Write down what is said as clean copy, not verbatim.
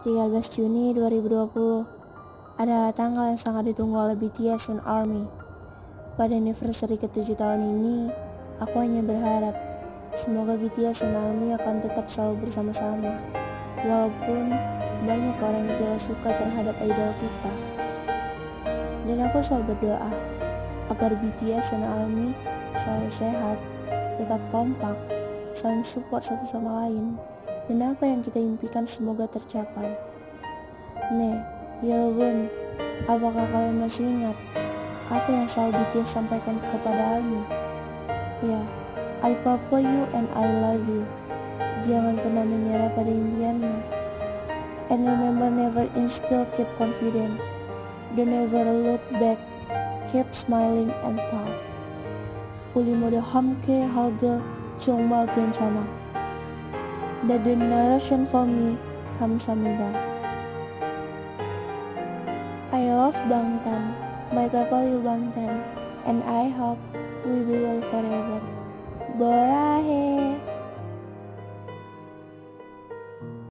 13 Juni 2020 adalah tanggal yang sangat ditunggu oleh BTS and ARMY. Pada anniversary ke-7 tahun ini, aku hanya berharap semoga BTS dan ARMY akan tetap selalu bersama-sama, walaupun banyak orang yang tidak suka terhadap idol kita. Dan aku selalu berdoa agar BTS dan ARMY selalu sehat, tetap kompak, saling support satu sama lain, dan apa yang kita impikan semoga tercapai. Yelbun, apakah kalian masih ingat apa yang selalu BTS sampaikan kepada ARMY? Ya, I papa you and I love you. Jangan pernah menyerah pada impianmu. And remember, never insecure, keep confident. Don't ever look back, keep smiling and talk. 우리 모두 함께 하길 정말 괜찮아. The generation for me, 감사합니다. I love Bangtan, my papa you Bangtan, and I hope we will forever. Bora